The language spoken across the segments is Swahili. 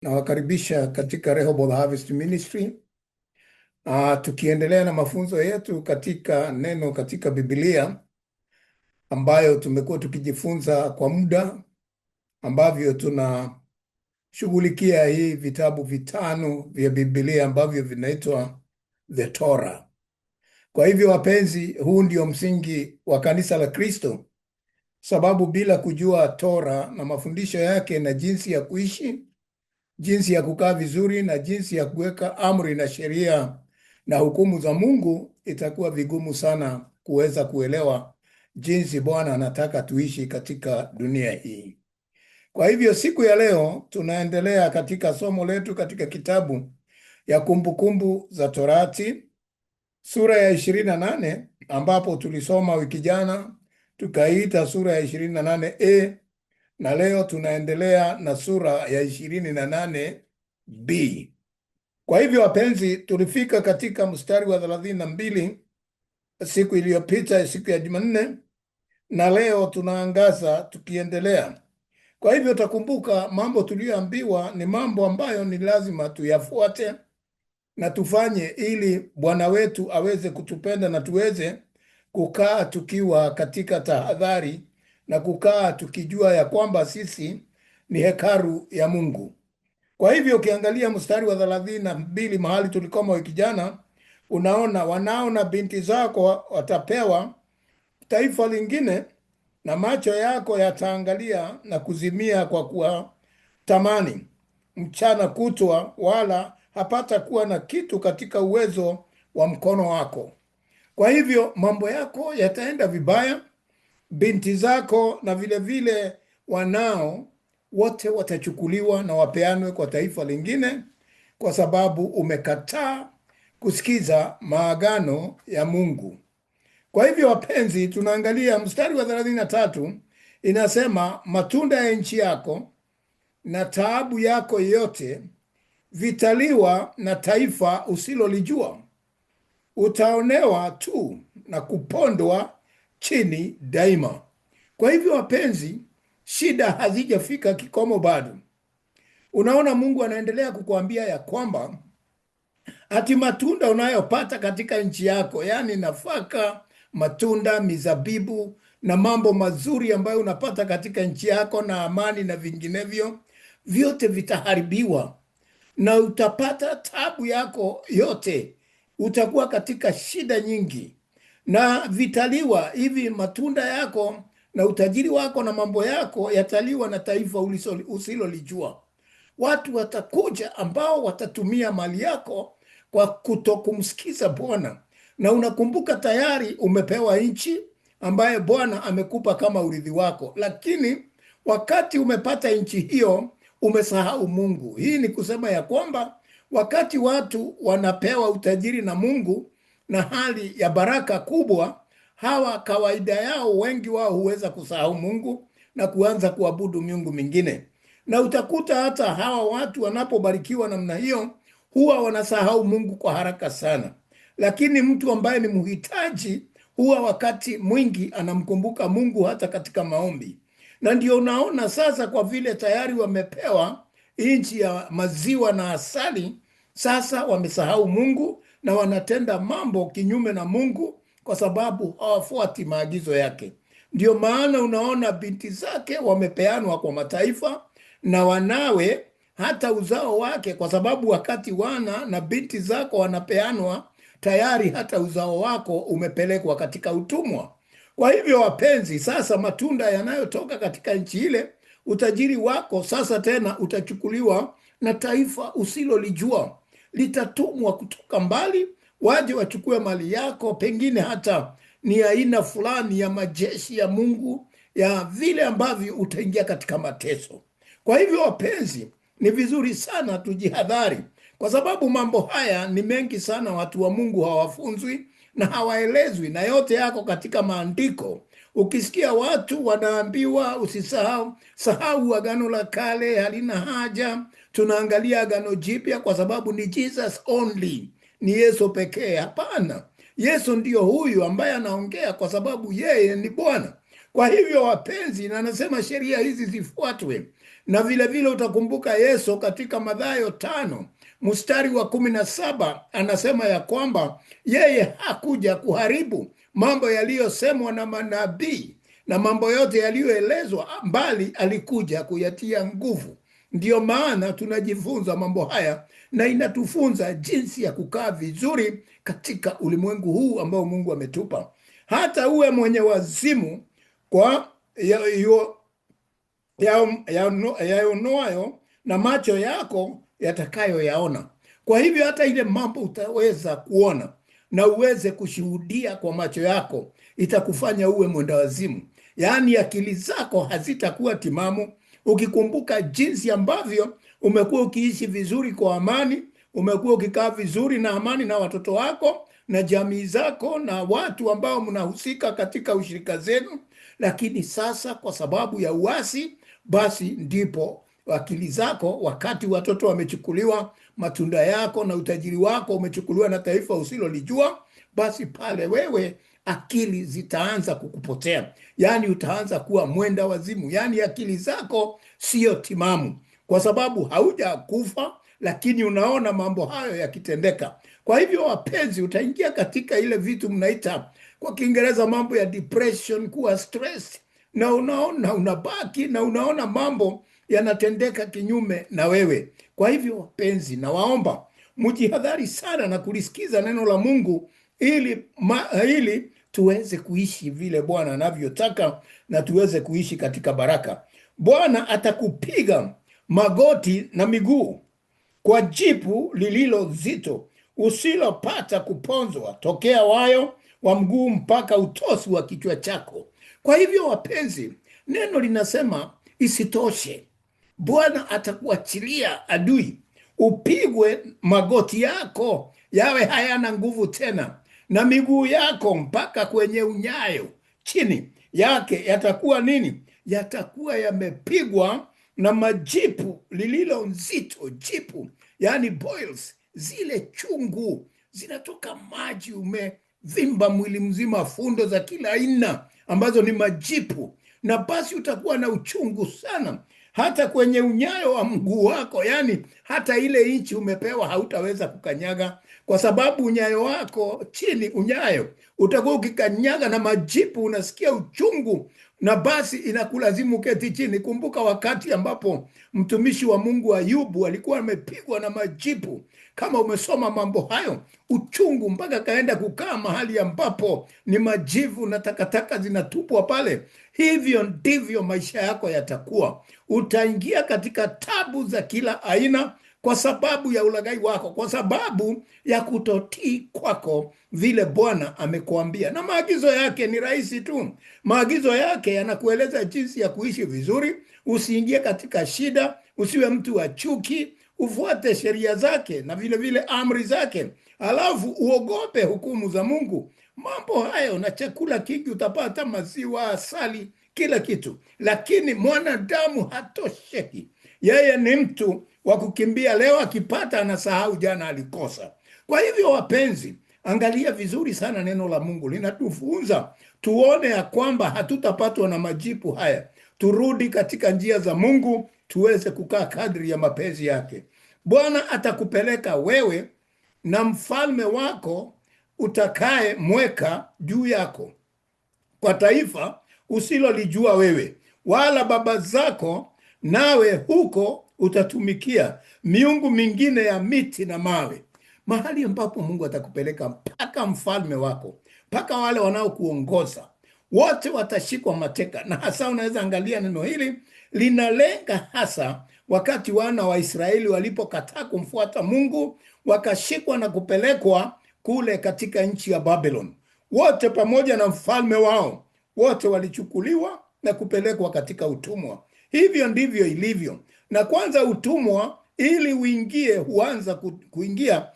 Nawakaribisha katika Rehoboth Harvest Ministry. Tukiendelea na mafunzo yetu katika neno katika Biblia ambayo tumekuwa tukijifunza kwa muda, ambavyo tunashughulikia hii vitabu vitano vya Biblia ambavyo vinaitwa The Torah. Kwa hivyo wapenzi, huu ndio msingi wa kanisa la Kristo, sababu bila kujua Torah na mafundisho yake na jinsi ya kuishi, jinsi ya kukaa vizuri na jinsi ya kuweka amri na sheria na hukumu za Mungu, itakuwa vigumu sana kuweza kuelewa jinsi Bwana anataka tuishi katika dunia hii. Kwa hivyo siku ya leo tunaendelea katika somo letu katika kitabu ya Kumbukumbu za Torati sura ya 28, ambapo tulisoma wiki jana tukaita sura ya 28A, na leo tunaendelea na sura ya 28B. Kwa hivyo wapenzi, tulifika katika mstari wa 32 siku iliyopita, siku ya Jumanne, na leo tunaangaza tukiendelea. Kwa hivyo utakumbuka mambo tuliyoambiwa ni mambo ambayo ni lazima tuyafuate na tufanye ili Bwana wetu aweze kutupenda na tuweze kukaa tukiwa katika tahadhari na kukaa tukijua ya kwamba sisi ni hekalu ya Mungu. Kwa hivyo ukiangalia mstari wa 32 mahali tulikoma wiki jana, unaona wanao na binti zako watapewa taifa lingine, na macho yako yataangalia na kuzimia kwa kuwa tamani mchana kutwa, wala hapata kuwa na kitu katika uwezo wa mkono wako. Kwa hivyo mambo yako yataenda vibaya, binti zako na vile vile wanao wote watachukuliwa na wapeanwe kwa taifa lingine, kwa sababu umekataa kusikiza maagano ya Mungu. Kwa hivyo wapenzi, tunaangalia mstari wa 33, inasema matunda ya nchi yako na taabu yako yote vitaliwa na taifa usilolijua. Utaonewa tu na kupondwa chini daima. Kwa hivyo wapenzi, shida hazijafika kikomo bado. Unaona, Mungu anaendelea kukuambia ya kwamba ati matunda unayopata katika nchi yako, yani nafaka, matunda, mizabibu na mambo mazuri ambayo unapata katika nchi yako na amani na vinginevyo, vyote vitaharibiwa na utapata tabu yako yote. Utakuwa katika shida nyingi na vitaliwa hivi, matunda yako na utajiri wako na mambo yako yataliwa na taifa usilolijua. Watu watakuja ambao watatumia mali yako kwa kutokumsikiza Bwana. Na unakumbuka tayari umepewa nchi ambaye Bwana amekupa kama urithi wako, lakini wakati umepata nchi hiyo umesahau Mungu. Hii ni kusema ya kwamba wakati watu wanapewa utajiri na Mungu na hali ya baraka kubwa, hawa kawaida yao wengi wao huweza kusahau Mungu na kuanza kuabudu miungu mingine. Na utakuta hata hawa watu wanapobarikiwa namna hiyo huwa wanasahau Mungu kwa haraka sana. Lakini mtu ambaye ni mhitaji huwa wakati mwingi anamkumbuka Mungu hata katika maombi. Na ndio unaona sasa, kwa vile tayari wamepewa nchi ya maziwa na asali, sasa wamesahau Mungu na wanatenda mambo kinyume na Mungu kwa sababu hawafuati maagizo yake. Ndio maana unaona binti zake wamepeanwa kwa mataifa na wanawe hata uzao wake, kwa sababu wakati wana na binti zako wanapeanwa, tayari hata uzao wako umepelekwa katika utumwa. Kwa hivyo wapenzi, sasa matunda yanayotoka katika nchi ile, utajiri wako sasa tena utachukuliwa na taifa usilolijua. Litatumwa kutoka mbali waje wachukue mali yako, pengine hata ni aina fulani ya majeshi ya Mungu, ya vile ambavyo utaingia katika mateso. Kwa hivyo wapenzi, ni vizuri sana tujihadhari, kwa sababu mambo haya ni mengi sana. Watu wa Mungu hawafunzwi na hawaelezwi, na yote yako katika maandiko. Ukisikia watu wanaambiwa sahau agano la kale, halina haja, tunaangalia agano jipya kwa sababu ni Jesus only, ni Yesu pekee. Hapana, Yesu ndio huyu ambaye anaongea kwa sababu yeye ni Bwana. Kwa hivyo wapenzi, na anasema sheria hizi zifuatwe, Na vile vile utakumbuka Yesu katika Mathayo 5 mstari wa 17 anasema ya kwamba yeye hakuja kuharibu mambo yaliyosemwa na manabii na mambo yote yaliyoelezwa, bali alikuja kuyatia nguvu. Ndiyo maana tunajifunza mambo haya, na inatufunza jinsi ya kukaa vizuri katika ulimwengu huu ambao Mungu ametupa. Hata uwe mwenye wazimu kwa yaonayo na macho yako yatakayoyaona. Kwa hivyo hata ile mambo utaweza kuona na uweze kushuhudia kwa macho yako, itakufanya uwe mwenda wazimu. Yaani akili zako hazitakuwa timamu, ukikumbuka jinsi ambavyo umekuwa ukiishi vizuri kwa amani, umekuwa ukikaa vizuri na amani na watoto wako na jamii zako na watu ambao mnahusika katika ushirika zenu. Lakini sasa kwa sababu ya uasi, basi ndipo akili zako, wakati watoto wamechukuliwa, matunda yako na utajiri wako umechukuliwa na taifa usilolijua, basi pale wewe akili zitaanza kukupotea. Yaani utaanza kuwa mwenda wazimu, yaani akili zako sio timamu, kwa sababu hauja kufa, lakini unaona mambo hayo yakitendeka. Kwa hivyo wapenzi, utaingia katika ile vitu mnaita kwa Kiingereza mambo ya depression, kuwa stress, na unaona unabaki na unaona mambo yanatendeka kinyume na wewe. Kwa hivyo wapenzi, na waomba mjihadhari sana na kulisikiza neno la Mungu ili tuweze kuishi vile Bwana anavyotaka na tuweze kuishi katika baraka. Bwana atakupiga magoti na miguu kwa jipu lililo zito usilopata kuponzwa tokea wayo wa mguu mpaka utosi wa kichwa chako. Kwa hivyo wapenzi, neno linasema isitoshe, Bwana atakuachilia adui, upigwe magoti yako yawe hayana nguvu tena, na miguu yako mpaka kwenye unyayo chini yake yatakuwa nini? Yatakuwa yamepigwa na majipu lililo nzito. Jipu yani boils, zile chungu zinatoka maji, umevimba mwili mzima, fundo za kila aina ambazo ni majipu, na basi utakuwa na uchungu sana hata kwenye unyayo wa mguu wako. Yani hata ile inchi umepewa hautaweza kukanyaga, kwa sababu unyayo wako chini, unyayo utakuwa ukikanyaga na majipu, unasikia uchungu, na basi inakulazimu keti chini. Kumbuka wakati ambapo mtumishi wa Mungu Ayubu alikuwa amepigwa na majipu. Kama umesoma mambo hayo, uchungu mpaka kaenda kukaa mahali ambapo ni majivu na takataka zinatupwa pale. Hivyo ndivyo maisha yako yatakuwa. Utaingia katika tabu za kila aina kwa sababu ya ulaghai wako, kwa sababu ya kutotii kwako vile Bwana amekuambia. Na maagizo yake ni rahisi tu. Maagizo yake yanakueleza jinsi ya kuishi vizuri, usiingie katika shida, usiwe mtu wa chuki, ufuate sheria zake na vile vile amri zake, alafu uogope hukumu za Mungu. Mambo hayo, na chakula kingi utapata, maziwa, asali, kila kitu. Lakini mwanadamu hatosheki. Yeye ni mtu wa kukimbia, leo akipata anasahau jana alikosa. Kwa hivyo wapenzi, angalia vizuri sana neno la Mungu, linatufunza tuone ya kwamba hatutapatwa na majipu haya. Turudi katika njia za Mungu, tuweze kukaa kadri ya mapenzi yake. Bwana atakupeleka wewe na mfalme wako utakaye mweka juu yako kwa taifa usilolijua wewe wala baba zako, nawe huko utatumikia miungu mingine ya miti na mawe. Mahali ambapo Mungu atakupeleka, mpaka mfalme wako, mpaka wale wanaokuongoza wote watashikwa mateka. Na hasa unaweza angalia neno hili linalenga hasa wakati wana wa Israeli walipokataa kumfuata Mungu, wakashikwa na kupelekwa kule katika nchi ya Babylon. Wote pamoja na mfalme wao, wote walichukuliwa na kupelekwa katika utumwa. Hivyo ndivyo ilivyo. Na kwanza utumwa, ili uingie, huanza kuingia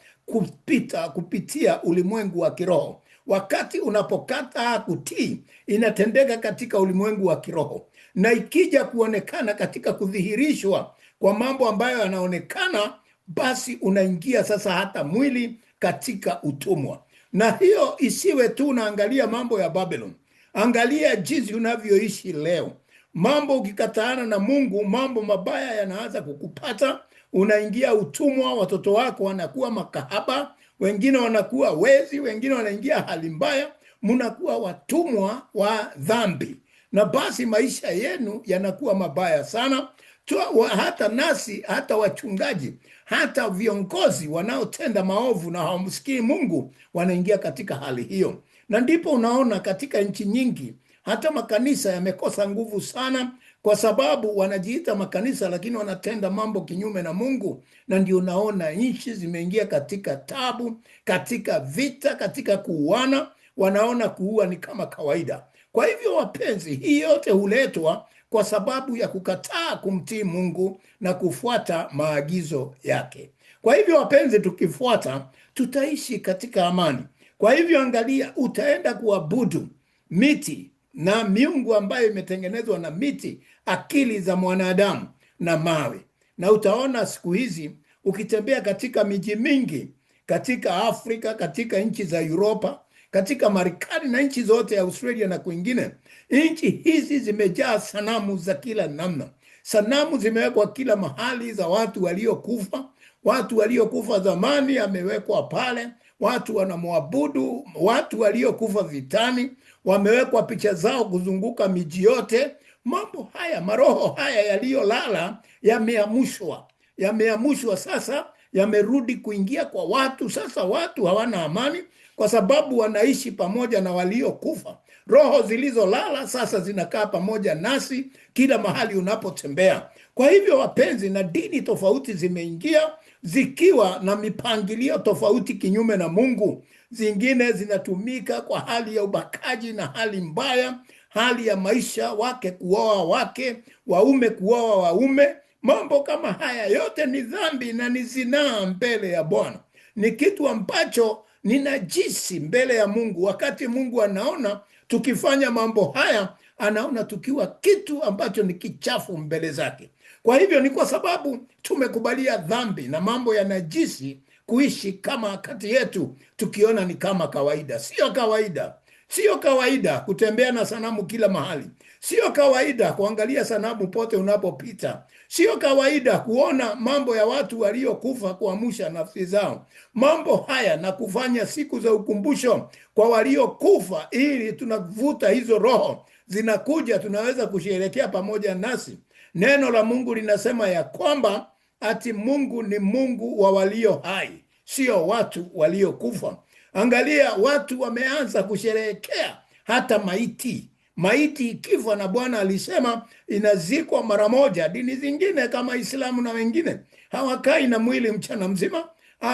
kupitia ulimwengu wa kiroho. Wakati unapokata kutii, inatendeka katika ulimwengu wa kiroho, na ikija kuonekana katika kudhihirishwa kwa mambo ambayo yanaonekana, basi unaingia sasa hata mwili katika utumwa. Na hiyo isiwe tu unaangalia mambo ya Babylon. Angalia jinsi unavyoishi leo. mambo ukikataana na Mungu, mambo mabaya yanaanza kukupata. Unaingia utumwa, watoto wako wanakuwa makahaba, wengine wanakuwa wezi, wengine wanaingia hali mbaya, mnakuwa watumwa wa dhambi, na basi maisha yenu yanakuwa mabaya sana. Hata nasi, hata wachungaji, hata viongozi wanaotenda maovu na hawamsikii Mungu wanaingia katika hali hiyo. Na ndipo unaona katika nchi nyingi hata makanisa yamekosa nguvu sana, kwa sababu wanajiita makanisa lakini wanatenda mambo kinyume na Mungu. Na ndio unaona nchi zimeingia katika tabu, katika vita, katika kuuana. Wanaona kuua ni kama kawaida. Kwa hivyo wapenzi, hii yote huletwa kwa sababu ya kukataa kumtii Mungu na kufuata maagizo yake. Kwa hivyo wapenzi, tukifuata tutaishi katika amani. Kwa hivyo angalia, utaenda kuabudu miti na miungu ambayo imetengenezwa na miti, akili za mwanadamu na mawe. Na utaona siku hizi ukitembea katika miji mingi katika Afrika, katika nchi za Europa, katika Marekani na nchi zote ya Australia na kwingine, nchi hizi zimejaa sanamu za kila namna. Sanamu zimewekwa kila mahali za watu waliokufa. Watu waliokufa zamani amewekwa pale, watu wanamwabudu watu waliokufa vitani, wamewekwa picha zao kuzunguka miji yote. Mambo haya, maroho haya yaliyolala yameamushwa sasa, yamerudi kuingia kwa watu. Sasa watu hawana amani kwa sababu wanaishi pamoja na waliokufa. Roho zilizolala sasa zinakaa pamoja nasi kila mahali unapotembea. Kwa hivyo wapenzi, na dini tofauti zimeingia zikiwa na mipangilio tofauti kinyume na Mungu. Zingine zinatumika kwa hali ya ubakaji na hali mbaya, hali ya maisha, wake kuoa wake, waume kuoa waume. Mambo kama haya yote ni dhambi na ni zinaa mbele ya Bwana. Ni kitu ambacho ni najisi mbele ya Mungu. Wakati Mungu anaona tukifanya mambo haya, anaona tukiwa kitu ambacho ni kichafu mbele zake. Kwa hivyo ni kwa sababu tumekubalia dhambi na mambo ya najisi kuishi kama kati yetu, tukiona ni kama kawaida. Sio kawaida. Sio kawaida kutembea na sanamu kila mahali. Sio kawaida kuangalia sanamu pote unapopita. Sio kawaida kuona mambo ya watu waliokufa kuamsha nafsi zao. Mambo haya na kufanya siku za ukumbusho kwa waliokufa, ili tunavuta hizo roho zinakuja, tunaweza kusherehekea pamoja nasi. Neno la Mungu linasema ya kwamba ati Mungu ni Mungu wa walio hai, sio watu waliokufa. Angalia, watu wameanza kusherehekea hata maiti ikifa, na Bwana alisema inazikwa mara moja. Dini zingine kama Islamu na wengine hawakai na mwili mchana mzima,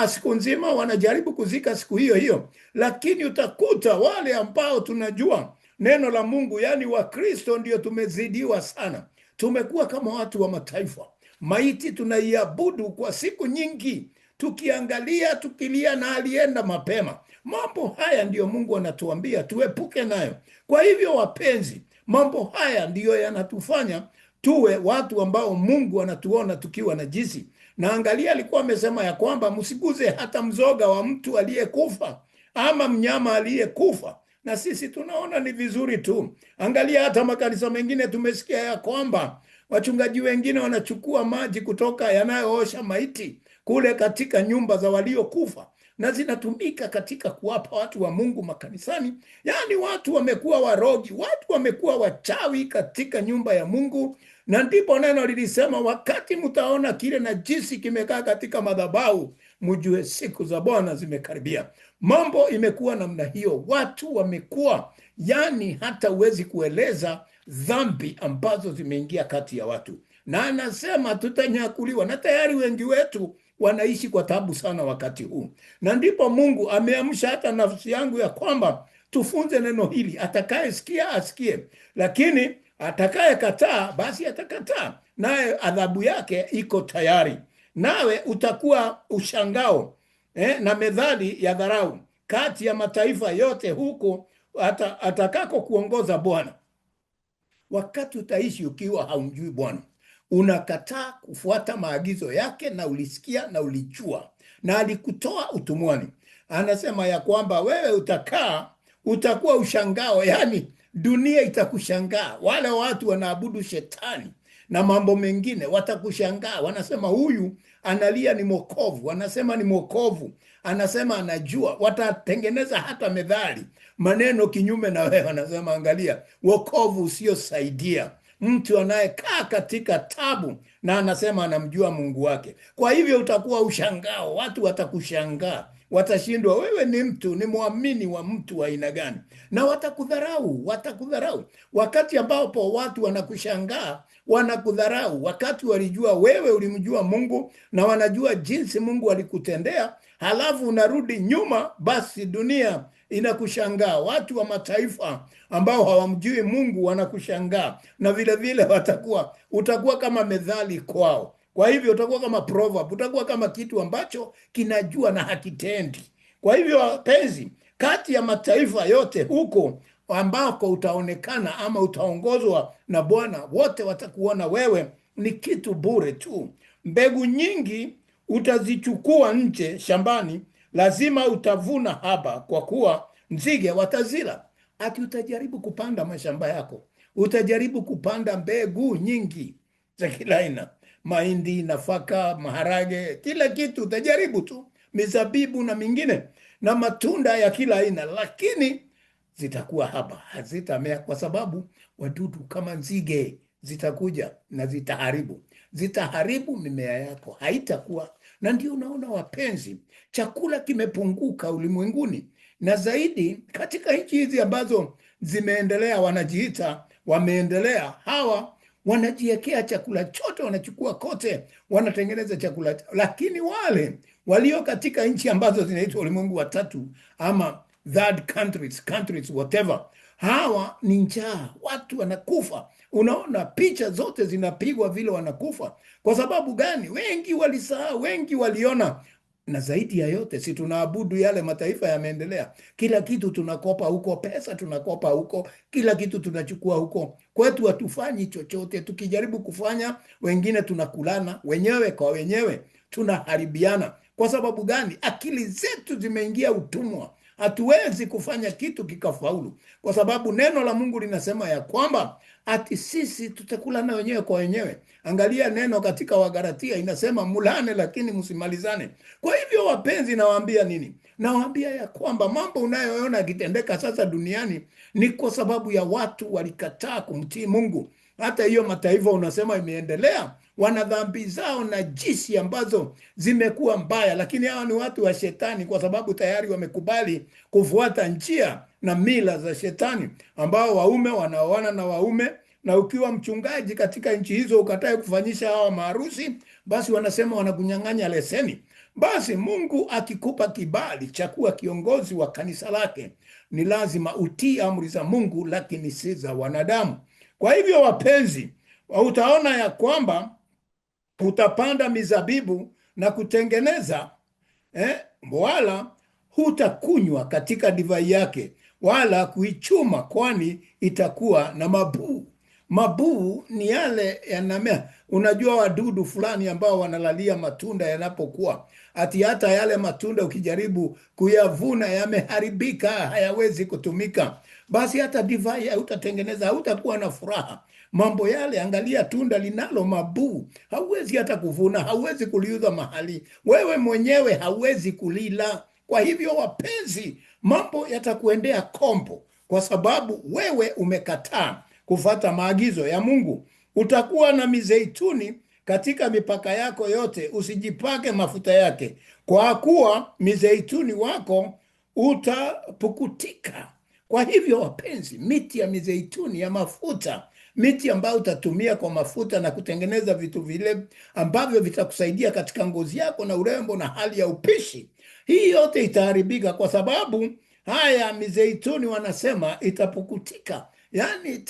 siku nzima, wanajaribu kuzika siku hiyo hiyo. Lakini utakuta wale ambao tunajua neno la Mungu, yani Wakristo, ndio tumezidiwa sana. Tumekuwa kama watu wa mataifa. Maiti tunaiabudu kwa siku nyingi, tukiangalia, tukilia, na alienda mapema. Mambo haya ndiyo Mungu anatuambia tuepuke nayo. Kwa hivyo wapenzi, mambo haya ndiyo yanatufanya tuwe watu ambao Mungu anatuona tukiwa najisi. Na angalia, alikuwa amesema ya kwamba msiguze hata mzoga wa mtu aliyekufa ama mnyama aliyekufa. Na sisi tunaona ni vizuri tu. Angalia, hata makanisa mengine tumesikia ya kwamba wachungaji wengine wanachukua maji kutoka yanayoosha maiti kule katika nyumba za waliokufa, na zinatumika katika kuwapa watu wa Mungu makanisani. Yani watu wamekuwa warogi, watu wamekuwa wachawi katika nyumba ya Mungu. Na ndipo neno lilisema, wakati mtaona kile najisi kimekaa katika madhabahu, mjue siku za Bwana zimekaribia. Mambo imekuwa namna hiyo. Watu wamekuwa, yani hata huwezi kueleza dhambi ambazo zimeingia kati ya watu. Na anasema tutanyakuliwa, na tayari wengi wetu wanaishi kwa tabu sana wakati huu. Na ndipo Mungu ameamsha hata nafsi yangu ya kwamba tufunze neno hili. Atakaye sikia asikie, lakini atakaye kataa basi atakataa, naye adhabu yake iko tayari. Nawe utakuwa ushangao na medhali ya dharau kati ya mataifa yote huko atakako kuongoza Bwana. Wakati utaishi ukiwa haumjui Bwana, unakataa kufuata maagizo yake, na ulisikia na ulijua, na alikutoa utumwani. Anasema ya kwamba wewe utakuwa ushangao, yani dunia itakushangaa. Wale watu wanaabudu shetani na mambo mengine watakushangaa, wanasema huyu analia ni mwokovu, wanasema ni mwokovu, anasema anajua. Watatengeneza hata methali, maneno kinyume na wewe, wanasema angalia, wokovu usiosaidia, mtu anayekaa katika tabu na anasema anamjua Mungu wake. Kwa hivyo utakuwa ushangao, watu watakushangaa, watashindwa wewe ni muamini wa mtu wa aina gani, na watakudharau. Wakati ambapo watu wanakushangaa, wanakudharau, wakati walijua wewe ulimjua Mungu na wanajua jinsi Mungu alikutendea, halafu unarudi nyuma, basi dunia inakushangaa. Watu wa mataifa ambao hawamjui Mungu wanakushangaa, na vile vile utakuwa kama methali kwao. Kwa hivyo utakuwa kama proverb, utakuwa kama kitu ambacho kinajua na hakitendi. Kwa hivyo wapenzi, kati ya mataifa yote huko ambako utaonekana ama utaongozwa na Bwana, wote watakuona wewe ni kitu bure tu. Mbegu nyingi utazichukua nje shambani, lazima utavuna haba, kwa kuwa nzige watazila. Ati utajaribu kupanda mashamba yako, utajaribu kupanda mbegu nyingi za kila aina, mahindi, nafaka, maharage, kila kitu utajaribu tu, mizabibu na mingine, na matunda ya kila aina, lakini zitakuwa haba, hazitamea, kwa sababu wadudu kama nzige zitakuja na zitaharibu mimea yako, haitakuwa. Na ndio unaona wapenzi, chakula kimepunguka ulimwenguni, na zaidi katika nchi hizi ambazo zimeendelea, wanajiita wameendelea. Hawa wanajiwekea chakula chote, wanachukua kote, wanatengeneza chakula. Lakini wale walio katika nchi ambazo zinaitwa ulimwengu wa tatu ama third countries whatever, hawa ni njaa, watu wanakufa. Unaona picha zote zinapigwa vile wanakufa. Kwa sababu gani? Wengi walisahau, wengi waliona. Na zaidi ya yote, si tunaabudu yale mataifa yameendelea, kila kitu tunakopa huko, pesa tunakopa huko, kila kitu tunachukua huko. Kwetu hatufanyi chochote, tukijaribu kufanya wengine tunakulana, wenyewe kwa wenyewe tunaharibiana. Kwa sababu gani? Akili zetu zimeingia utumwa, hatuwezi kufanya kitu kikafaulu, kwa sababu neno la Mungu linasema ya kwamba ati sisi tutakulana wenyewe kwa wenyewe. Angalia neno katika Wagalatia, inasema mulane lakini msimalizane. Kwa hivyo wapenzi, nawaambia nini? Nawaambia ya kwamba mambo unayoona yakitendeka sasa duniani ni kwa sababu ya watu walikataa kumtii Mungu. Hata hiyo mataifa unasema imeendelea, wana dhambi zao na jinsi ambazo zimekuwa mbaya, lakini hawa ni watu wa shetani, kwa sababu tayari wamekubali kufuata njia na mila za shetani, ambao waume wanaoana na waume. Na ukiwa mchungaji katika nchi hizo ukatae kufanyisha hawa maharusi, basi wanasema wanakunyang'anya leseni. Basi Mungu akikupa kibali cha kuwa kiongozi wa kanisa lake, ni lazima utii amri za Mungu, lakini si za wanadamu. Kwa hivyo wapenzi, utaona ya kwamba utapanda mizabibu na kutengeneza, wala hutakunywa katika divai yake, wala kuichuma, kwani itakuwa na mabuu. Mabuu ni yale yanamea. Unajua wadudu fulani ambao wanalalia matunda yanapokuwa, ati hata yale matunda ukijaribu kuyavuna yameharibika, hayawezi kutumika. Basi hata divai hautatengeneza, hautakuwa na furaha. Mambo yale, angalia tunda linalo mabuu, hauwezi hata kuvuna, hauwezi kuliuza mahali, wewe mwenyewe hauwezi kulila. Kwa hivyo wapenzi, mambo yatakuendea kombo, kwa sababu wewe umekataa kufuata maagizo ya Mungu. Utakuwa na mizeituni katika mipaka yako yote, usijipake mafuta yake, kwa kuwa mizeituni wako utapukutika. Kwa hivyo wapenzi, miti ya mizeituni ya mafuta, miti ambayo utatumia kwa mafuta na kutengeneza vitu vile ambavyo vitakusaidia katika ngozi yako na urembo na hali ya upishi, hii yote itaharibika, kwa sababu haya mizeituni wanasema itapukutika, yani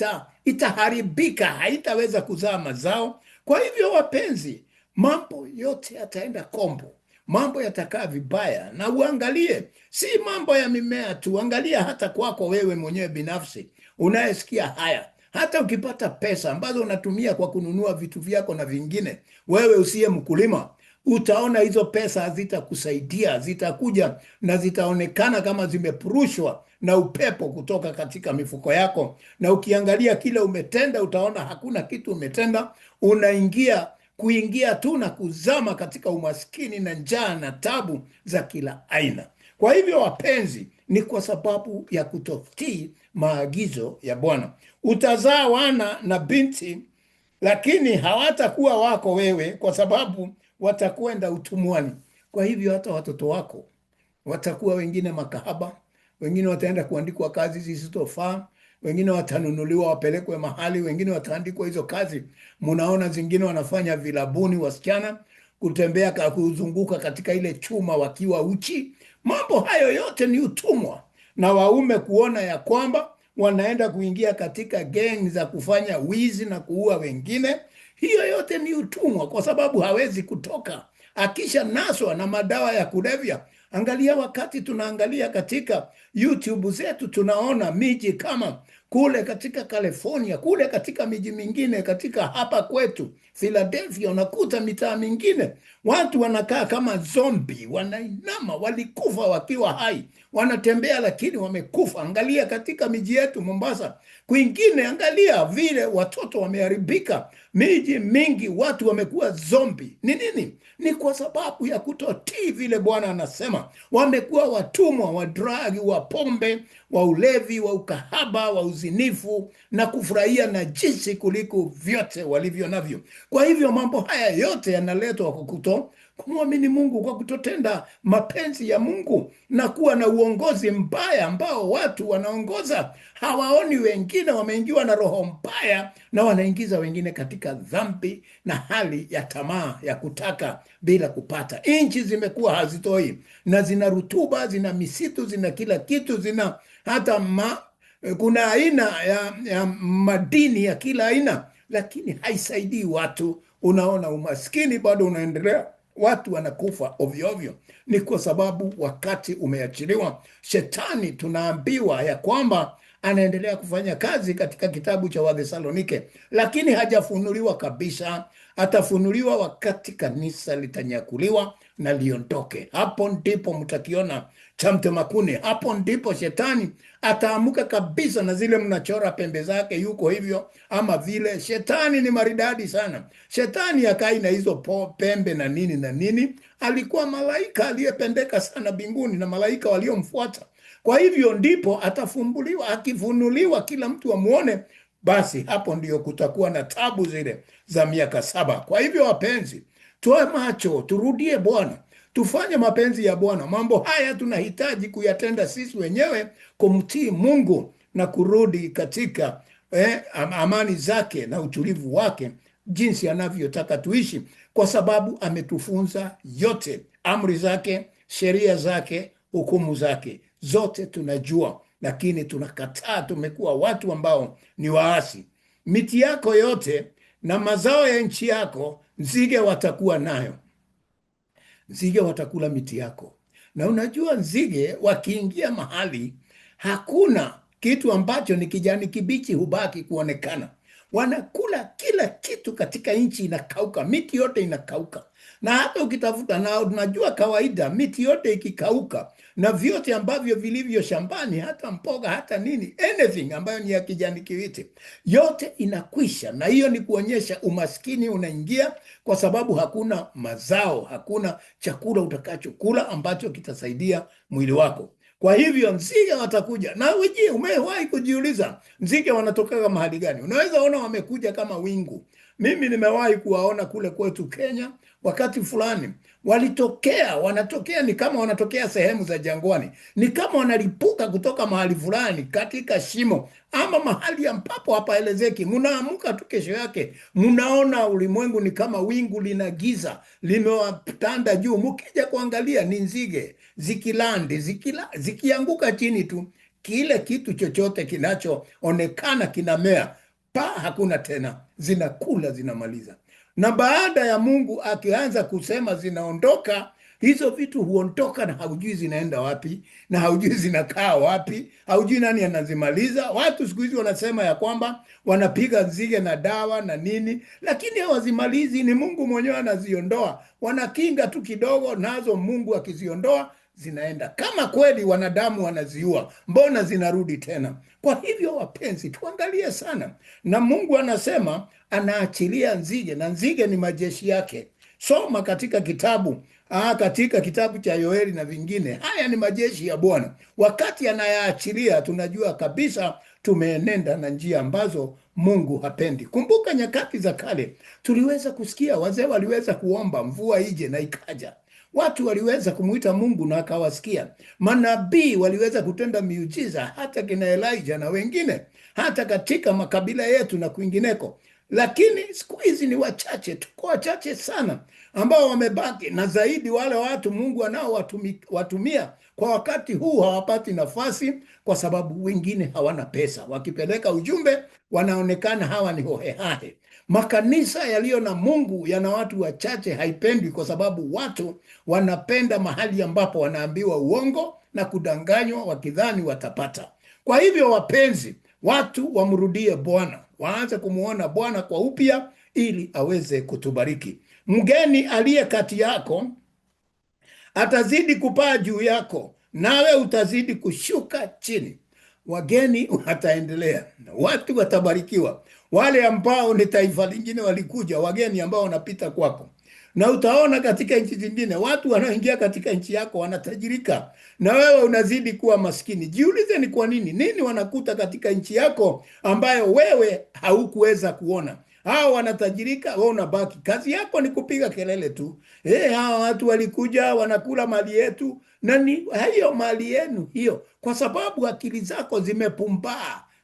itaharibika, haitaweza kuzaa mazao. Kwa hivyo wapenzi, mambo yote yataenda kombo, mambo yatakaa vibaya. Na uangalie, si mambo ya mimea tu, angalia hata kwako wewe mwenyewe binafsi unayesikia haya. Hata ukipata pesa ambazo unatumia kwa kununua vitu vyako na vingine, wewe usiye mkulima, utaona hizo pesa hazitakusaidia, zitakuja na zitaonekana kama zimepurushwa na upepo kutoka katika mifuko yako, na ukiangalia kile umetenda utaona hakuna kitu umetenda. Kuingia tu na kuzama katika umaskini na njaa na tabu za kila aina. Kwa hivyo wapenzi, ni kwa sababu ya kutotii maagizo ya Bwana. Utazaa wana na binti, lakini hawatakuwa wako wewe, kwa sababu watakwenda utumwani. Kwa hivyo hata watoto wako watakuwa wengine makahaba, wengine wataenda kuandikwa kazi zisizofaa, wengine watanunuliwa wapelekwe mahali, wengine wataandikwa hizo kazi. Munaona zingine wanafanya vilabuni, wasichana kutembea kuzunguka katika ile chuma wakiwa uchi. Mambo hayo yote ni utumwa, na waume kuona ya kwamba wanaenda kuingia katika gang za kufanya wizi na kuua wengine. Hiyo yote ni utumwa, kwa sababu hawezi kutoka akisha naswa na madawa ya kulevya. Angalia, wakati tunaangalia katika YouTube zetu, tunaona miji kama kule katika California, kule katika miji mingine, katika hapa kwetu Philadelphia, unakuta mitaa mingine watu wanakaa kama zombi, wanainama, walikufa wakiwa hai, wanatembea lakini wamekufa. Angalia katika miji yetu Mombasa, kwingine angalia vile watoto wameharibika. Miji mingi watu wamekuwa zombi. Ni nini? Ni kwa sababu ya kutotii vile Bwana anasema. Wamekuwa watumwa wa dragi, wa pombe, wa ulevi, wa ukahaba, wa uzinifu na kufurahia najisi kuliko vyote walivyo navyo. Kwa hivyo mambo haya yote yanaletwa kwa kumwamini Mungu, kwa kutotenda mapenzi ya Mungu na kuwa na uongozi mbaya ambao watu wanaongoza hawaoni wengine wameingiwa na roho mbaya, na wanaingiza wengine katika dhambi na hali ya tamaa ya kutaka bila kupata. Nchi zimekuwa hazitoi, na zina rutuba, zina misitu, zina kila kitu, zina hata kuna aina ya madini ya kila aina, lakini haisaidii watu. Unaona umaskini bado unaendelea, watu wanakufa ovyo ovyo. Ni kwa sababu wakati umeachiliwa. Shetani tunaambiwa ya kwamba anaendelea kufanya kazi katika kitabu cha Wathesalonike, lakini hajafunuliwa kabisa. Atafunuliwa wakati kanisa litanyakuliwa na liondoke. Hapo ndipo mtakiona cha mtema kuni. Hapo ndipo shetani ataamuka kabisa, na zile mnachora pembe zake yuko hivyo ama vile. Shetani ni maridadi sana. Shetani akai na hizo pembe na nini na nini. Alikuwa malaika aliyependeka sana mbinguni na malaika waliomfuata. Kwa hivyo ndipo atafumbuliwa. Akifunuliwa kila mtu amuone, basi hapo ndio kutakuwa na tabu zile za miaka 7. Kwa hivyo wapenzi, tuwe macho, turudie Bwana, tufanye mapenzi ya Bwana. Mambo haya tunahitaji kuyatenda sisi wenyewe, kumtii Mungu na kurudi katika amani zake na utulivu wake, jinsi anavyotaka tuishi, kwa sababu ametufunza yote, amri zake, sheria zake, hukumu zake, zote tunajua, lakini tunakataa. Tumekuwa watu ambao ni waasi. Miti yako yote na mazao ya nchi yako nzige watakuwa nayo. Nzige watakula miti yako. Na unajua nzige wakiingia mahali hakuna kitu ambacho ni kijani kibichi hubaki kuonekana. Wanakula kila kitu katika nchi, inakauka, miti yote inakauka. Na hata ukitafuta, na unajua kawaida miti yote ikikauka, na vyote ambavyo vilivyo shambani, hata mboga, hata nini, anything ambayo ni ya kijani kibichi, yote inakwisha. Na hiyo ni kuonyesha umaskini unaingia, kwa sababu hakuna mazao, hakuna chakula utakachokula ambacho kitasaidia mwili wako. Kwa hivyo nzige watakuja. Na wewe umewahi kujiuliza nzige wanatoka mahali gani? Unaweza ona wamekuja kama wingu. Mimi nimewahi kuwaona kule kwetu Kenya. Wakati fulani wanatokea ni kama wanatokea sehemu za jangwani, ni kama wanalipuka kutoka mahali fulani katika shimo ama mahali ambapo hapaelezeki. Mnaamuka tu kesho yake mnaona ulimwengu ni kama wingu, lina giza limewatanda juu. Mkija kuangalia ni nzige zikilandi, zikianguka chini tu, kile kitu chochote kinachoonekana kinamea, hakuna tena, zinakula, zinamaliza. Na baada ya Mungu akianza kusema zinaondoka, hizo vitu huondoka na haujui zinaenda wapi, na haujui zinakaa wapi, haujui nani anazimaliza. Watu siku hizi wanasema ya kwamba wanapiga nzige na dawa na nini, lakini hawazimalizi. Ni Mungu mwenyewe anaziondoa. Wanakinga tu kidogo, nazo Mungu akiziondoa zinaenda. Kama kweli wanadamu wanaziua, mbona zinarudi tena? Kwa hivyo wapenzi, tuangalie sana. Na Mungu anasema anaachilia nzige, na nzige ni majeshi yake. Soma katika kitabu cha Yoeli na vingine. Haya ni majeshi ya Bwana. Wakati anayaachilia, tunajua kabisa tumeenenda na njia ambazo Mungu hapendi. Kumbuka nyakati za kale, tuliweza kusikia wazee waliweza kuomba mvua ije na ikaja. Watu waliweza kumuita Mungu na akawasikia. Manabii waliweza kutenda miujiza, hata kina Elijah na wengine, hata katika makabila yetu na kwingineko. Lakini siku hizi ni wachache, tuko wachache sana ambao wamebaki, na zaidi wale watu Mungu anaowatumia kwa wakati huu hawapati nafasi, kwa sababu wengine hawana pesa. Wakipeleka ujumbe wanaonekana hawa ni hohehahe. Makanisa yaliyo na Mungu yana watu wachache, haipendwi kwa sababu watu wanapenda mahali ambapo wanaambiwa uongo na kudanganywa wakidhani watapata. Kwa hivyo wapenzi, watu wamrudie Bwana, waanze kumuona Bwana kwa upya ili aweze kutubariki. Mgeni aliye kati yako atazidi kupaa juu yako, nawe utazidi kushuka chini. Wageni wataendelea, watu watabarikiwa. Wale ambao ni taifa lingine walikuja, wageni ambao wanapita kwako. Na utaona katika nchi zingine watu wanaoingia katika nchi yako wanatajirika, na wewe unazidi kuwa maskini. Jiulize ni kwa nini? Nini wanakuta katika nchi yako ambayo wewe haukuweza kuona? Hao wanatajirika, wewe unabaki. Kazi yako ni kupiga kelele tu. Hawa watu walikuja wanakula mali yetu, na ni hiyo mali yenu hiyo, kwa sababu akili zako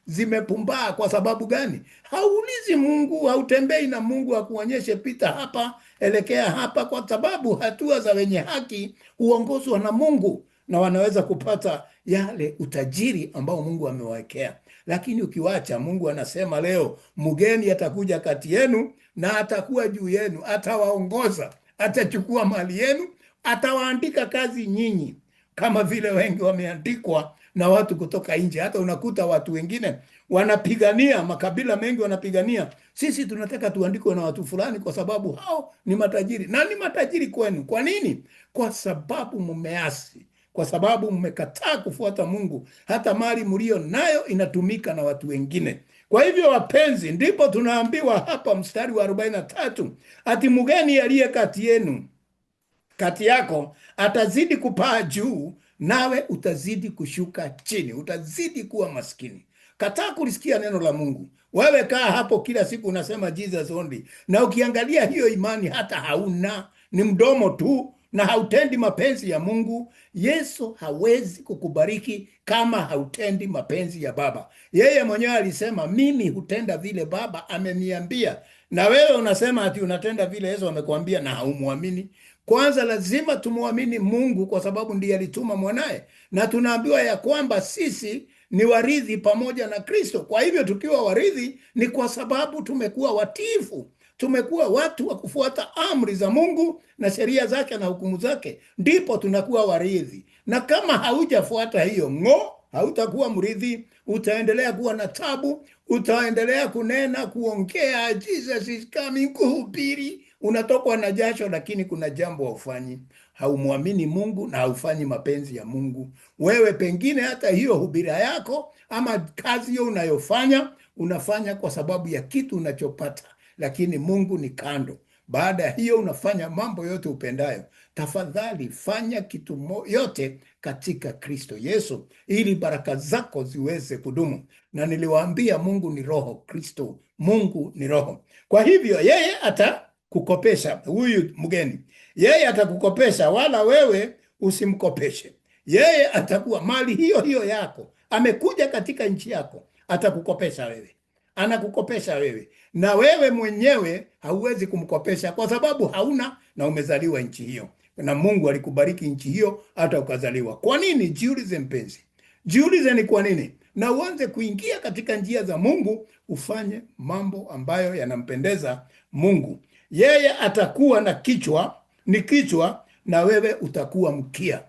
zimepumbaa. Kwa sababu gani? Hauulizi Mungu, hautembei na Mungu akuonyeshe pita hapa, elekea hapa, kwa sababu hatua za wenye haki huongozwa na Mungu, na wanaweza kupata yale utajiri ambao Mungu amewawekea. Lakini ukiwacha, Mungu anasema leo mgeni atakuja kati yenu na atakuwa juu yenu, atawaongoza, atachukua mali yenu, atawaandika kazi nyinyi, kama vile wengi wameandikwa na watu kutoka nje. Hata unakuta watu wengine wanapigania, makabila mengi wanapigania, sisi tunataka tuandikwe na watu fulani kwa sababu hao ni matajiri. Na ni matajiri kwenu. Kwa nini? Kwa sababu mmeasi, kwa sababu mmekataa kufuata Mungu. Hata mali mlio nayo inatumika na watu wengine. Kwa hivyo wapenzi, ndipo tunaambiwa hapa mstari wa 43, ati mgeni aliye kati yako atazidi kupaa juu, nawe utazidi kushuka chini, utazidi kuwa maskini. Kataa kulisikia neno la Mungu. Wewe kaa hapo kila siku unasema Jesus only, na ukiangalia hiyo imani hata hauna, ni mdomo tu, na hautendi mapenzi ya Mungu. Yesu hawezi kukubariki kama hautendi mapenzi ya Baba. Yeye mwenyewe alisema, mimi hutenda vile Baba ameniambia. Na wewe unasema ati unatenda vile Yesu amekwambia na haumuamini. Kwanza lazima tumuamini Mungu, kwa sababu ndiye alituma mwanae, na tunaambiwa ya kwamba sisi ni warithi pamoja na Kristo. Kwa hivyo tukiwa warithi ni kwa sababu tumekuwa watiifu, tumekuwa watu wa kufuata amri za Mungu na sheria zake na hukumu zake, ndipo tunakuwa warithi. Na kama haujafuata hiyo, hautakuwa mrithi. Utaendelea kuwa na tabu, utaendelea kunena, kuongea Jesus is coming, kuhubiri, unatokwa na jasho, lakini kuna jambo haufanyi. Haumwamini Mungu na haufanyi mapenzi ya Mungu. Wewe pengine hata hiyo hubira yako ama kazi hiyo unayofanya, unafanya kwa sababu ya kitu unachopata, lakini Mungu ni kando. Baada ya hiyo unafanya mambo yote upendayo. Tafadhali fanya kitu yote katika Kristo Yesu, ili baraka zako ziweze kudumu. Na niliwaambia Mungu ni roho, Kristo Mungu ni roho. Kwa hivyo yeye atakukopesha, huyu mgeni, yeye atakukopesha, wala wewe usimkopeshe. Yeye atakuwa mali hiyo hiyo yako, amekuja katika nchi yako, atakukopesha wewe, anakukopesha wewe, na wewe mwenyewe hauwezi kumkopesha kwa sababu hauna, na umezaliwa nchi hiyo, na Mungu alikubariki nchi hiyo hata ukazaliwa. Kwa nini? Jiulize mpenzi, jiulize ni kwa nini, na uanze kuingia katika njia za Mungu, ufanye mambo ambayo yanampendeza Mungu. Yeye atakuwa na kichwa, ni kichwa, na wewe utakuwa mkia.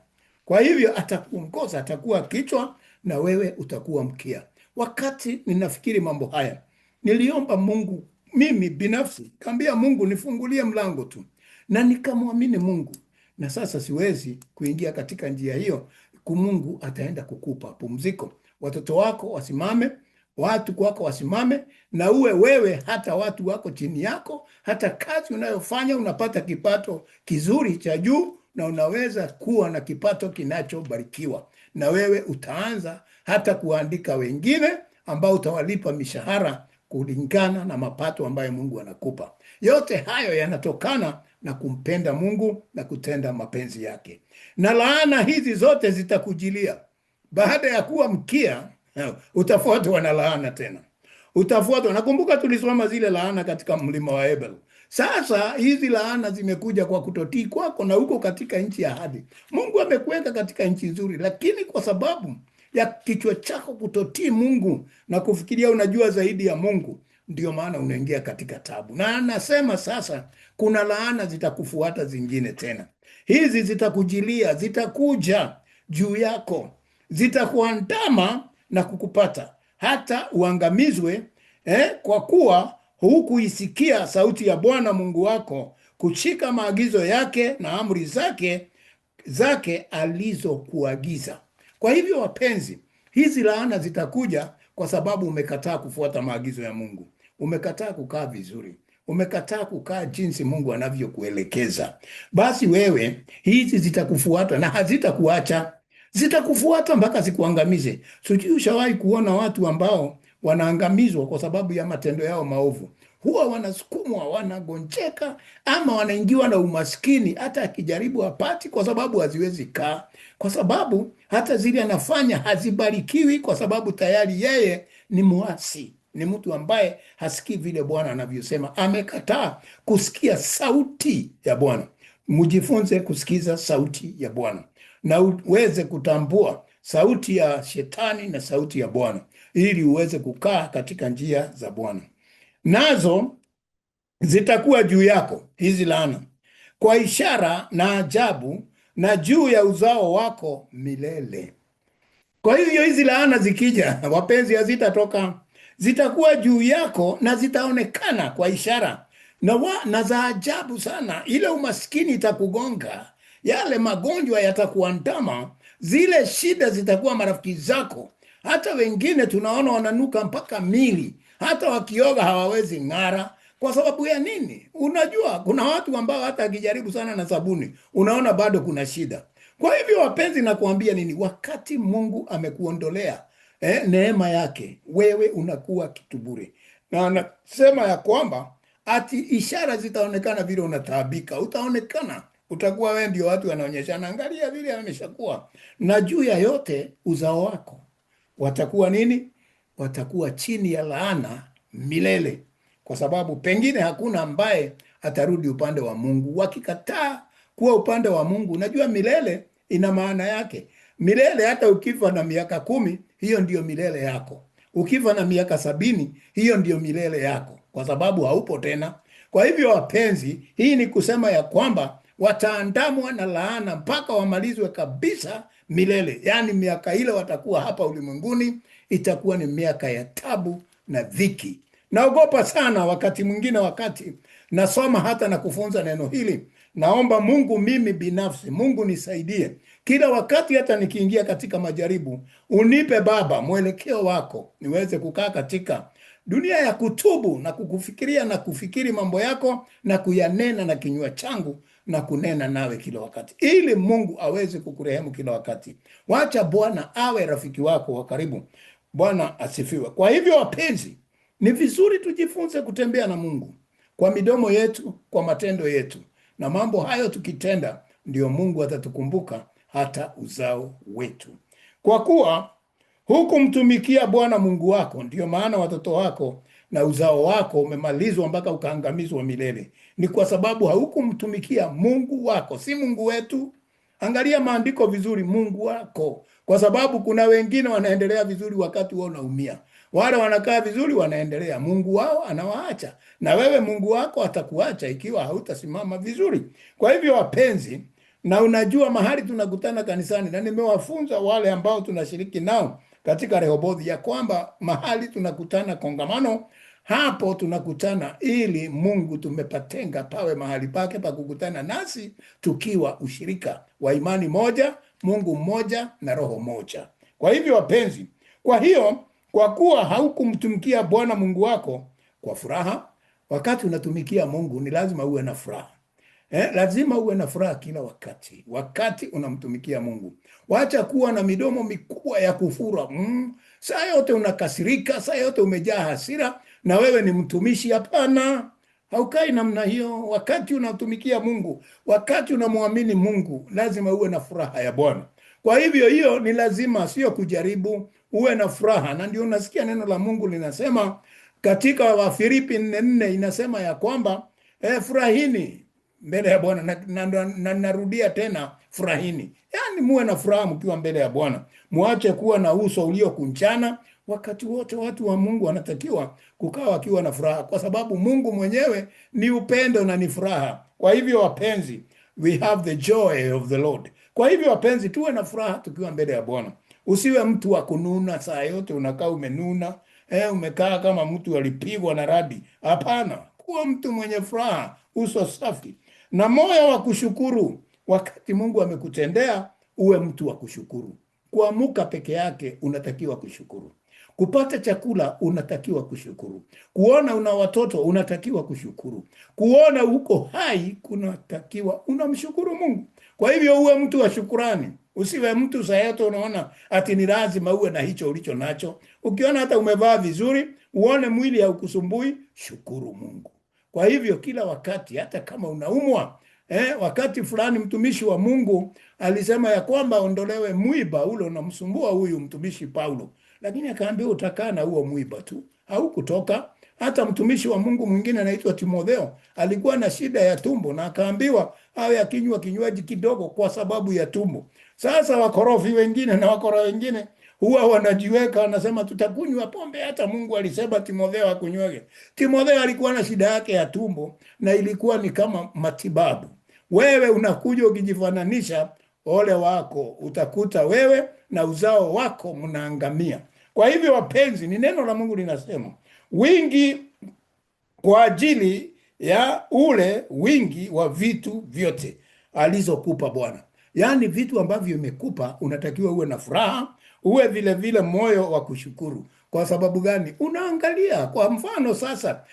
Kwa hivyo atakuongoza, atakuwa kichwa na wewe utakuwa mkia. Wakati ninafikiri mambo haya, niliomba Mungu, mimi binafsi kaambia Mungu nifungulie mlango tu, na nikamwamini Mungu. na sasa siwezi kuingia katika njia hiyo, Mungu ataenda kukupa pumziko. Watoto wako wasimame, watu kwako wasimame, na uwe wewe, hata watu wako chini yako, hata kazi unayofanya unapata kipato kizuri cha juu, na unaweza kuwa na kipato kinachobarikiwa, na wewe utaanza hata kuandika wengine ambao utawalipa mishahara kulingana na mapato ambayo Mungu anakupa. Yote hayo yanatokana na kumpenda Mungu na kutenda mapenzi yake. Na laana hizi zote zitakujilia. Baada ya kuwa mkia, utafuatwa na laana tena. Utafuatwa. Nakumbuka tulisoma zile laana katika mlima wa Ebel. Sasa hizi laana zimekuja kwa kutotii kwako, na huko katika nchi ya ahadi. Mungu amekuweka katika nchi nzuri, lakini kwa sababu ya kichwa chako kutotii Mungu na kufikiria unajua zaidi ya Mungu, ndio maana unaingia katika tabu. Na anasema sasa kuna laana zitakufuata zingine tena. Hizi zitakujilia, zitakuja juu yako, zitakuandama na kukupata hata uangamizwe, kwa kuwa hukuisikia sauti ya Bwana Mungu wako, kushika maagizo yake na amri zake alizokuagiza. Kwa hivyo wapenzi, hizi laana zitakuja kwa sababu umekataa kufuata maagizo ya Mungu. Umekataa kukaa vizuri. Umekataa kukaa jinsi Mungu anavyokuelekeza. Basi wewe, hizi zitakufuata na hazitakuacha. Zitakufuata mpaka zikuangamize. Sijui ushawahi kuona watu ambao wanaangamizwa kwa sababu ya matendo yao maovu. Huwa wanasukumwa, wanagonjeka, ama wanaingiwa na umaskini, hata akijaribu hapati kwa sababu haziwezi kaa. Kwa sababu hata zile anafanya hazibarikiwi, kwa sababu tayari yeye ni muasi. Ni mtu ambaye hasikii vile Bwana anavyosema. Amekataa kusikia sauti ya Bwana. Mjifunze kusikiza sauti ya Bwana, na uweze kutambua sauti ya shetani na sauti ya Bwana, ili uweze kukaa katika njia za Bwana. Nazo zitakuwa juu yako hizi laana kwa ishara na ajabu, na juu ya uzao wako milele. Kwa hivyo hizi laana zikija, wapenzi, hazitatoka. Zitakuwa juu yako na zitaonekana kwa ishara na za ajabu sana. Ile umaskini itakugonga, yale magonjwa yatakuandama, zile shida zitakuwa marafiki zako. Hata wengine tunaona wananuka mpaka mili, hata wakioga hawawezi ng'ara. Kwa sababu ya nini? Unajua kuna watu ambao hata akijaribu sana na sabuni, unaona bado kuna shida. Kwa hivyo wapenzi, nakuambia nini? Wakati Mungu amekuondolea neema yake, wewe unakuwa kitu bure. Na anasema ya kwamba ati ishara zitaonekana vile unataabika. Utaonekana, utakuwa wewe ndio watu wanaonyeshana, angalia vile ameshakuwa. Na juu ya yote uzao wako watakuwa nini? Watakuwa chini ya laana milele, kwa sababu pengine hakuna ambaye atarudi upande wa Mungu. Wakikataa kuwa upande wa Mungu, unajua milele ina maana yake. Milele, hata ukifa na miaka 10, hiyo ndiyo milele yako. Ukifa na miaka 70, hiyo ndiyo milele yako, kwa sababu haupo tena. Kwa hivyo wapenzi, hii ni kusema ya kwamba wataandamwa na laana mpaka wamalizwe kabisa milele. Yaani miaka ile watakuwa hapa ulimwenguni itakuwa ni miaka ya tabu na dhiki. Naogopa sana wakati mwingine, wakati nasoma hata na kufunza neno hili, naomba Mungu, mimi binafsi, Mungu nisaidie kila wakati, hata nikiingia katika majaribu, unipe Baba mwelekeo wako, niweze kukaa katika dunia ya kutubu na kukufikiria na kufikiri mambo yako na kuyanena na kinywa changu na kunena nawe kila wakati, ili Mungu aweze kukurehemu kila wakati. Wacha Bwana awe rafiki wako wa karibu. Bwana asifiwe. Kwa hivyo wapenzi, ni vizuri tujifunze kutembea na Mungu kwa midomo yetu, kwa matendo yetu, na mambo hayo tukitenda, ndio Mungu atatukumbuka hata uzao wetu. Kwa kuwa hukumtumikia Bwana Mungu wako, ndio maana watoto wako na uzao wako umemalizwa mpaka ukaangamizwa milele. Ni kwa sababu haukumtumikia Mungu wako, si Mungu wetu. Angalia maandiko vizuri, Mungu wako. Kwa sababu kuna wengine wanaendelea vizuri wakati wao unaumia. Wale wanakaa vizuri wanaendelea, Mungu wao anawaacha. Na wewe Mungu wako atakuacha ikiwa hautasimama vizuri. Kwa hivyo wapenzi, na unajua mahali tunakutana kanisani, na nimewafunza wale ambao tunashiriki nao katika Rehobothi ya kwamba mahali tunakutana kongamano, Hapo tunakutana ili Mungu tumepatenga pawe mahali pake pa kukutana nasi, tukiwa ushirika wa imani moja, Mungu mmoja na roho moja. Kwa hivyo wapenzi, kwa hiyo kwa kuwa haukumtumikia Bwana Mungu wako kwa furaha, wakati unatumikia Mungu ni lazima uwe na furaha. Lazima uwe na furaha kila wakati unamtumikia Mungu. Wacha kuwa na midomo mikubwa ya kufura. Saa yote unakasirika, saa yote umejaa hasira na wewe ni mtumishi. Hapana, haukai namna hiyo. Wakati unatumikia Mungu, wakati unamwamini Mungu, lazima uwe na furaha ya Bwana. Kwa hivyo hiyo ni lazima, sio kujaribu, uwe na furaha. Na ndio unasikia neno la Mungu linasema katika Wafilipi 4:4 inasema ya kwamba furahini mbele ya Bwana, na narudia tena, furahini. Yani muwe na furaha mkiwa mbele ya Bwana. Muache kuwa na uso uliokunjana. Wakati wote watu wa Mungu wanatakiwa kukaa wakiwa na furaha, kwa sababu Mungu mwenyewe ni upendo na ni furaha. Kwa hivyo wapenzi, we have the joy of the Lord. Kwa hivyo wapenzi, tuwe na furaha tukiwa mbele ya Bwana. Usiwe mtu wa kununa, saa yote unakaa umenuna, umekaa kama mtu alipigwa na radi. Hapana, kuwa mtu mwenye furaha, uso safi na moyo wa kushukuru. Wakati Mungu amekutendea, uwe mtu wa kushukuru. Kuamka peke yake unatakiwa kushukuru. Kupata chakula unatakiwa kushukuru. Kuona una watoto unatakiwa kushukuru. Kuona uko hai kunatakiwa unamshukuru Mungu. Kwa hivyo uwe mtu wa shukurani. Usiwe mtu saa yote unaona ati ni lazima uwe na hicho ulicho nacho. Ukiona hata umevaa vizuri, uone mwili haukusumbui, shukuru Mungu. Kwa hivyo kila wakati, hata kama unaumwa, wakati fulani mtumishi wa Mungu alisema ya kwamba ondolewe mwiba ule unamsumbua huyu mtumishi Paulo, lakini akaambiwa utakaa na huo mwiba tu, haukutoka. Hata mtumishi wa Mungu mwingine anaitwa Timotheo alikuwa na shida ya tumbo, na akaambiwa awe akinywa kinywaji kidogo kwa sababu ya tumbo. Sasa wakorofi wengine na wakora wengine huwa wanajiweka, wanasema tutakunywa pombe. Hata Mungu alisema Timotheo akunywege. Timotheo alikuwa na shida yake ya tumbo na ilikuwa ni kama matibabu. Wewe unakuja ukijifananisha, ole wako, utakuta wewe na uzao wako mnaangamia. Kwa hivyo wapenzi, ni neno la Mungu linasema wingi kwa ajili ya ule wingi wa vitu vyote alizokupa Bwana. Yaani vitu ambavyo imekupa unatakiwa uwe na furaha, uwe vile vile moyo wa kushukuru. Kwa sababu gani? Unaangalia. Kwa mfano sasa,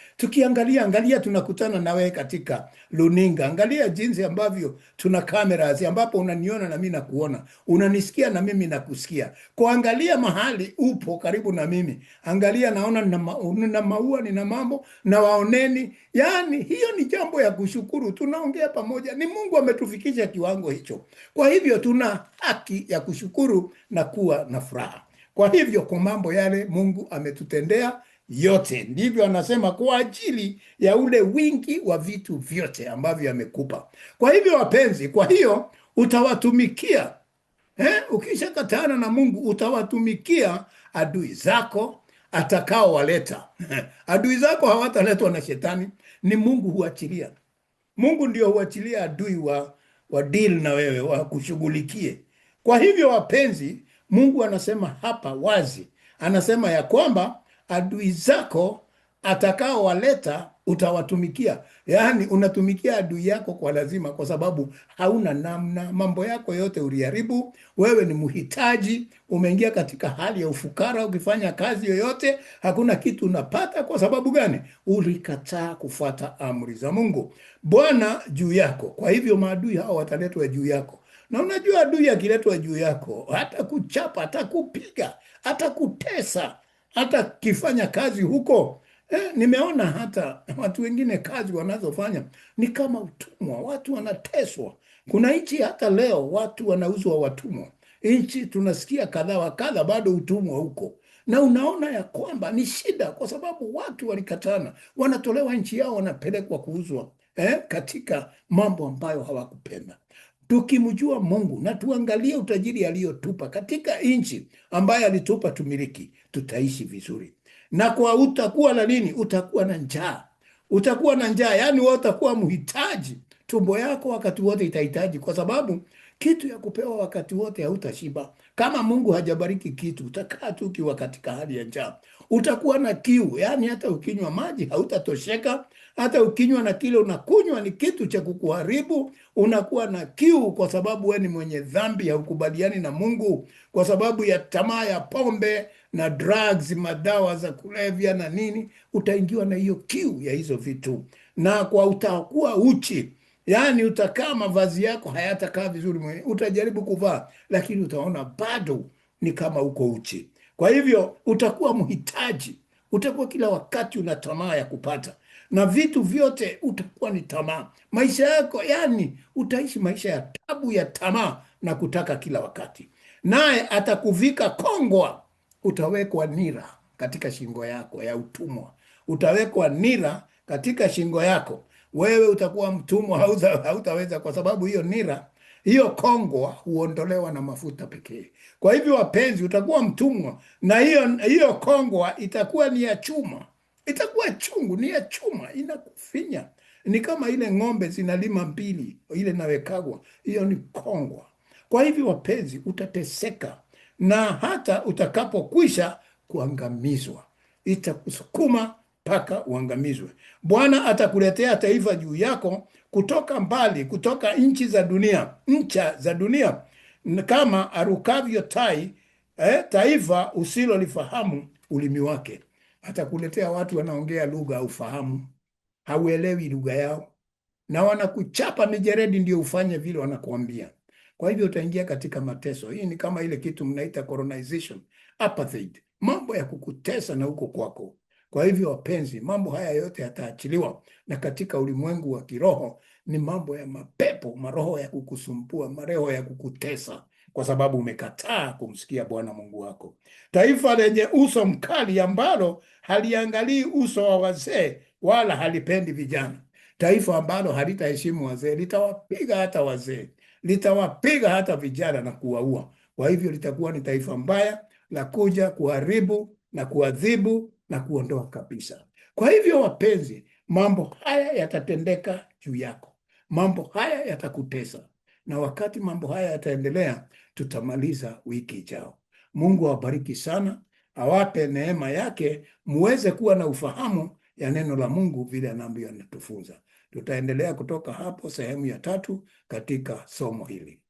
angalia tunakutana na wewe katika luninga. Angalia jinsi ambavyo tuna cameras ambapo unaniona na mimi nakuona. Unanisikia na mimi nakusikia. Kuangalia mahali upo karibu na mimi. Angalia, naona nina maua, nina mambo na waoneni. Yaani hiyo ni jambo ya kushukuru. Tunaongea pamoja. Ni Mungu ametufikisha kiwango hicho. Kwa hivyo tuna haki ya kushukuru na kuwa na furaha. Kwa hivyo kwa mambo yale Mungu ametutendea yote, ndivyo anasema kwa ajili ya ule wingi wa vitu vyote ambavyo amekupa. Kwa hivyo wapenzi, kwa hiyo utawatumikia. Ukishakatana na Mungu utawatumikia adui zako atakao waleta. Adui zako hawataletwa na shetani, ni Mungu huachilia. Mungu ndio huachilia adui wa deal na wewe, wa kushughulikie. Kwa hivyo wapenzi, Mungu anasema hapa wazi, anasema ya kwamba adui zako atakao waleta utawatumikia. Yaani unatumikia adui yako kwa lazima, kwa sababu hauna namna. Mambo yako yote uliharibu. Wewe ni mhitaji, umeingia katika hali ya ufukara. Ukifanya kazi yoyote hakuna kitu unapata. Kwa sababu gani? Ulikataa kufuata amri za Mungu Bwana juu yako. Kwa hivyo maadui hao wataletwa juu yako. Na unajua adui akiletwa juu yako, hata kuchapa, hata kupiga, hata kutesa, hata kifanya kazi huko. Nimeona hata watu wengine kazi wanazofanya ni kama utumwa. Watu wanateswa. Kuna nchi hata leo watu wanauzwa watumwa. Nchi tunasikia kadha wa kadha, bado utumwa huko. Na unaona ya kwamba ni shida, kwa sababu watu walikatana, wanatolewa nchi yao, wanapelekwa kuuzwa katika mambo ambayo hawakupenda. Tukimjua Mungu na tuangalie utajiri aliyotupa katika nchi ambayo alitupa tumiliki, tutaishi vizuri. Na kwa utakuwa na nini? Utakuwa na njaa. Utakuwa na njaa, yani wewe utakuwa mhitaji. Tumbo yako wakati wote itahitaji, kwa sababu Kitu ya kupewa wakati wote hautashiba. Kama Mungu hajabariki kitu, utakaa tu ukiwa katika hali ya njaa, utakuwa na kiu. Yaani hata ukinywa maji hautatosheka, hata ukinywa na kile unakunywa ni kitu cha kukuharibu. Unakuwa na kiu kwa sababu wewe ni mwenye dhambi, haukubaliani na Mungu, kwa sababu ya tamaa ya pombe na drugs, madawa za kulevya na nini. Utaingiwa na hiyo kiu ya hizo vitu, na kwa utakuwa uchi. Yaani utakaa, mavazi yako hayatakaa vizuri, mwenye utajaribu kuvaa, lakini utaona bado ni kama uko uchi. Kwa hivyo utakuwa mhitaji, utakuwa kila wakati una tamaa ya kupata, na vitu vyote utakuwa ni tamaa. Maisha yako yani utaishi maisha ya tabu, ya tamaa na kutaka kila wakati. Naye atakuvika kongwa, utawekwa nira katika shingo yako ya utumwa, utawekwa nira katika shingo yako. Wewe utakuwa mtumwa, hautaweza, kwa sababu hiyo nira, hiyo kongwa huondolewa na mafuta pekee. Kwa hivyo wapenzi, utakuwa mtumwa, na hiyo kongwa itakuwa ni ya chuma, itakuwa chungu, ni ya chuma, inakufinya. Ni kama ile ng'ombe zinalima mbili, ile nawekagwa, hiyo ni kongwa. Kwa hivyo wapenzi, utateseka, na hata utakapokwisha kuangamizwa, itakusukuma mpaka uangamizwe. Bwana atakuletea taifa juu yako kutoka mbali, kutoka nchi za dunia, kama arukavyo tai, taifa usilolifahamu ulimi wake. Atakuletea watu wanaongea lugha ufahamu, hauelewi lugha yao, na wanakuchapa mijeredi ndio ufanye vile wanakuambia. Kwa hivyo utaingia katika mateso. Hii ni kama ile kitu mnaita colonization, apartheid, mambo ya kukutesa na huko kwako. Kwa hivyo wapenzi, mambo haya yote yataachiliwa, na katika ulimwengu wa kiroho ni mambo ya mapepo, maroho ya kukusumbua, maroho ya kukutesa, kwa sababu umekataa kumsikia Bwana Mungu wako. Taifa lenye uso mkali, ambalo haliangalii uso wa wazee wala halipendi vijana. Taifa ambalo halitaheshimu wazee litawapiga hata wazee, litawapiga hata vijana na kuwaua. Kwa hivyo litakuwa ni taifa mbaya la kuja kuharibu na kuadhibu na kuondoa kabisa. Kwa hivyo wapenzi, mambo haya yatatendeka juu yako, mambo haya yatakutesa, na wakati mambo haya yataendelea, tutamaliza wiki ijao. Mungu awabariki sana, awape neema yake, muweze kuwa na ufahamu ya neno la Mungu vile anavyo anatufunza. Tutaendelea kutoka hapo sehemu ya 3 katika somo hili.